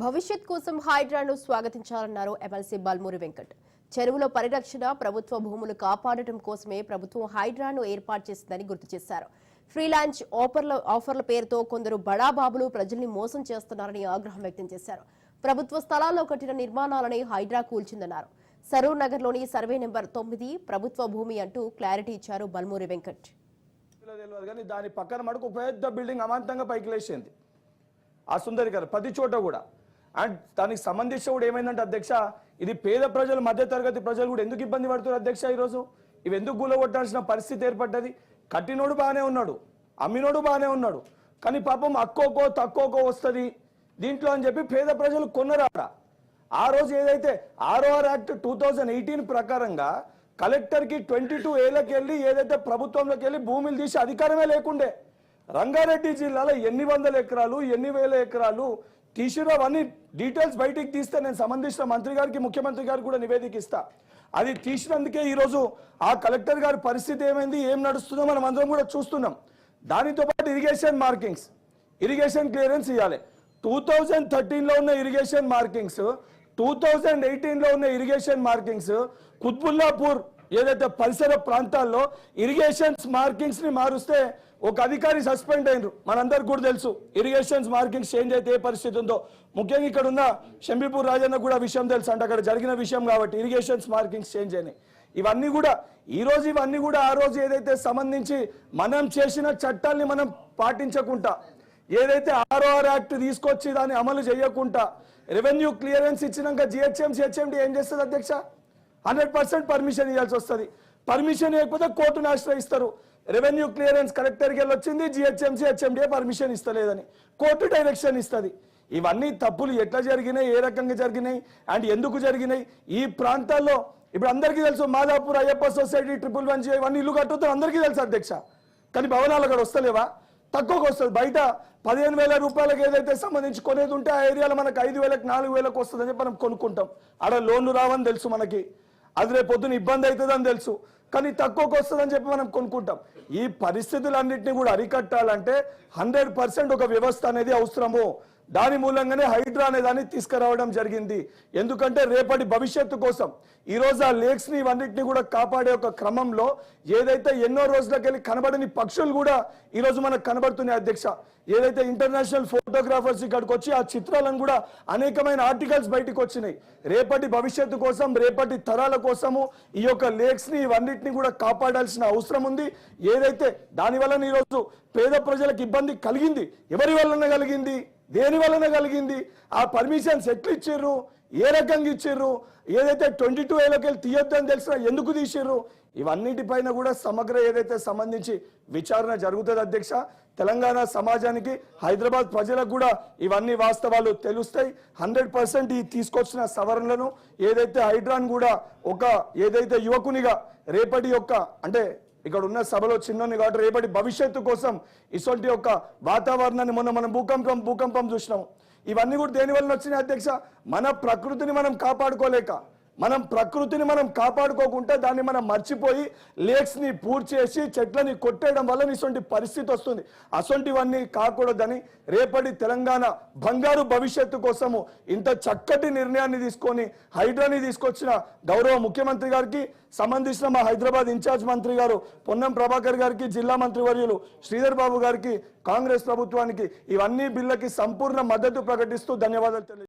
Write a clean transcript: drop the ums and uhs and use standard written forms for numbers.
భవిష్యత్ కోసం హైడ్రాను స్వాగతించాలన్నారు ఎమ్మెల్సీ బల్మూరి వెంకట్. చెరువుల పరిరక్షణ, ప్రభుత్వ భూములు కాపాడటం కోసమే ప్రభుత్వం హైడ్రాను ఏర్పాటు చేసిందని గుర్తు చేశారు. ఫ్రీలాన్స్ ఆఫర్ల పేరుతో కొందరు బడాబాబులు ప్రజల్ని మోసం చేస్తున్నారని ఆగ్రహం వ్యక్తం చేశారు. ప్రభుత్వ స్థలాల్లో కట్టిన నిర్మాణాలని హైడ్రా కూల్చిందన్నారు. సరూర్ నగర్ లోని సర్వే నెంబర్ 9 ప్రభుత్వ భూమి అంటూ క్లారిటీ ఇచ్చారు బల్మూరి వెంకట్. దాని పక్కన మటుకు పెద్ద బిల్డింగ్ అమాంతంగా పైకి లేచింది ఆ సుందరికర్ ప్రతి చోట కూడా. అండ్ దానికి సంబంధించి కూడా ఏమైందంటే అధ్యక్ష, ఇది పేద ప్రజలు, మధ్యతరగతి ప్రజలు కూడా ఎందుకు ఇబ్బంది పడుతున్నారు అధ్యక్ష? ఈరోజు ఇవి ఎందుకు కూలగొట్టాల్సిన పరిస్థితి ఏర్పడ్డది? కట్టినోడు బాగానే ఉన్నాడు, అమ్మినోడు బాగానే ఉన్నాడు, కానీ పాపం అక్కోకో తక్కువకో వస్తుంది దీంట్లో అని చెప్పి పేద ప్రజలు కొన్నరాడ. ఆ రోజు ఏదైతే ROR యాక్ట్ 2018 ప్రకారంగా కలెక్టర్కి 22 ఏళ్ళకి వెళ్ళి ఏదైతే ప్రభుత్వంలోకి వెళ్ళి భూములు తీసి అధికారమే లేకుండే. రంగారెడ్డి జిల్లాలో ఎన్ని వందల ఎకరాలు, ఎన్ని వేల ఎకరాలు తీసిరో అవన్నీ డీటెయిల్స్ బయటికి తీస్తే నేను సంబంధించిన మంత్రి గారికి, ముఖ్యమంత్రి గారికి కూడా నివేదిక ఇస్తా. అది తీసినందుకే ఈరోజు ఆ కలెక్టర్ గారి పరిస్థితి ఏమైంది, ఏం నడుస్తుందో మనం అందరం కూడా చూస్తున్నాం. దానితో పాటు ఇరిగేషన్ మార్కింగ్స్, ఇరిగేషన్ క్లియరెన్స్ ఇవ్వాలి. 2013లో ఉన్న ఇరిగేషన్ మార్కింగ్స్, 2018లో ఉన్న ఇరిగేషన్ మార్కింగ్స్, కుత్బుల్లాపూర్ ఏదైతే పరిసర ప్రాంతాల్లో ఇరిగేషన్స్ మార్కింగ్స్ ని మారుస్తే ఒక అధికారి సస్పెండ్ అయినరు. మనందరికి కూడా తెలుసు ఇరిగేషన్స్ మార్కింగ్స్ చేంజ్ అయితే ఏ పరిస్థితి ఉందో. ముఖ్యంగా ఇక్కడ ఉన్న షంబీపూర్ రాజన్న కూడా విషయం తెలుసు అంటే అక్కడ జరిగిన విషయం కాబట్టి ఇరిగేషన్స్ మార్కింగ్స్ చేంజ్ అయినాయి. ఇవన్నీ కూడా ఇవన్నీ కూడా ఆ రోజు ఏదైతే సంబంధించి మనం చేసిన చట్టాల్ని మనం పాటించకుండా, ఏదైతే ROR యాక్ట్ తీసుకొచ్చి దాన్ని అమలు చేయకుండా, రెవెన్యూ క్లియరెన్స్ ఇచ్చినాక GHMC HMD ఏం చేస్తుంది అధ్యక్ష? 100% పర్మిషన్ ఇవ్వాల్సి వస్తుంది. పర్మిషన్ ఇవ్వకపోతే కోర్టును ఆశ్రయిస్తారు. రెవెన్యూ క్లియరెన్స్ కలెక్టర్కి వెళ్ళి వచ్చింది, GHMC HMD పర్మిషన్ ఇస్తలేదని కోర్టు డైరెక్షన్ ఇస్తుంది. ఇవన్నీ తప్పులు ఎట్లా జరిగినాయి, ఏ రకంగా జరిగినాయి అండ్ ఎందుకు జరిగినాయి? ఈ ప్రాంతాల్లో ఇప్పుడు అందరికీ తెలుసు, మాదాపూర్ అయ్యప్ప సొసైటీ 111G ఇవన్నీ ఇల్లు కట్టుతారు అందరికీ తెలుసు అధ్యక్ష. కానీ భవనాలు అక్కడ వస్తలేవా? తక్కువగా వస్తుంది. బయట 15,000 రూపాయలకు ఏదైతే సంబంధించి కొనేది ఉంటే ఆ ఏరియాలో మనకు 5,000కి 4,000కి వస్తుందని చెప్పి మనం కొనుక్కుంటాం. ఆడ లోన్లు రావని తెలుసు మనకి, అది రేపు పొద్దున ఇబ్బంది అవుతుందని తెలుసు, కానీ తక్కువకు వస్తుందని చెప్పి మనం కొనుక్కుంటాం. ఈ పరిస్థితులన్నింటినీ కూడా అరికట్టాలంటే 100% ఒక వ్యవస్థ అనేది అవసరము. దాని మూలంగానే హైడ్రా అనే దాన్ని తీసుకురావడం జరిగింది. ఎందుకంటే రేపటి భవిష్యత్తు కోసం ఈరోజు ఆ లేక్స్ ని ఇవన్నిటిని కూడా కాపాడే ఒక క్రమంలో ఏదైతే ఎన్నో రోజులకి వెళ్ళి కనబడని పక్షులు కూడా ఈరోజు మనకు కనబడుతున్నాయి అధ్యక్ష. ఏదైతే ఇంటర్నేషనల్ ఫోటోగ్రాఫర్స్ ఇక్కడికి వచ్చి ఆ చిత్రాలను కూడా అనేకమైన ఆర్టికల్స్ బయటకు వచ్చినాయి. రేపటి భవిష్యత్తు కోసం, రేపటి తరాల కోసము ఈ యొక్క లేక్స్ ని ఇవన్నిటిని కూడా కాపాడాల్సిన అవసరం ఉంది. ఏదైతే దాని వలన ఈరోజు పేద ప్రజలకు ఇబ్బంది కలిగింది, ఎవరి వలన కలిగింది, దేని వలన కలిగింది, ఆ పర్మిషన్స్ ఎట్లు ఇచ్చిర్రు, ఏ రకంగా ఇచ్చిర్రు, ఏదైతే 22 ఏళ్ళకి వెళ్ళి తీయొద్దని తెలిసినా ఎందుకు తీసిర్రు, ఇవన్నిటిపైన కూడా సమగ్ర ఏదైతే సంబంధించి విచారణ జరుగుతుంది అధ్యక్ష. తెలంగాణ సమాజానికి, హైదరాబాద్ ప్రజలకు కూడా ఇవన్నీ వాస్తవాలు తెలుస్తాయి. 100% ఈ తీసుకొచ్చిన సవరణలను ఏదైతే హైడ్రాన్ కూడా ఒక ఏదైతే యువకునిగా రేపటి యొక్క అంటే ఇక్కడ ఉన్న సభలో చిన్నని కాబట్టి రేపటి భవిష్యత్తు కోసం ఇటువంటి యొక్క వాతావరణాన్ని మనం భూకంపం చూసినాం. ఇవన్నీ కూడా దేని వలన వచ్చినాయి అధ్యక్ష? మన ప్రకృతిని మనం కాపాడుకోలేక, మనం ప్రకృతిని మనం కాపాడుకోకుండా దాన్ని మనం మర్చిపోయి లేక్స్ ని పూర్తి చేసి చెట్లని కొట్టేయడం వల్ల ఇటువంటి పరిస్థితి వస్తుంది. అసొంటివన్నీ కాకూడదని రేపటి తెలంగాణ బంగారు భవిష్యత్తు కోసము ఇంత చక్కటి నిర్ణయాన్ని తీసుకొని హైడ్రాని తీసుకొచ్చిన గౌరవ ముఖ్యమంత్రి గారికి, సంబంధించిన మా హైదరాబాద్ ఇన్ఛార్జ్ మంత్రి గారు పొన్నం ప్రభాకర్ గారికి, జిల్లా మంత్రి వర్యులు శ్రీధర్ బాబు గారికి, కాంగ్రెస్ ప్రభుత్వానికి ఇవన్నీ బిల్లకి సంపూర్ణ మద్దతు ప్రకటిస్తూ ధన్యవాదాలు తెలియజేస్తున్నాను.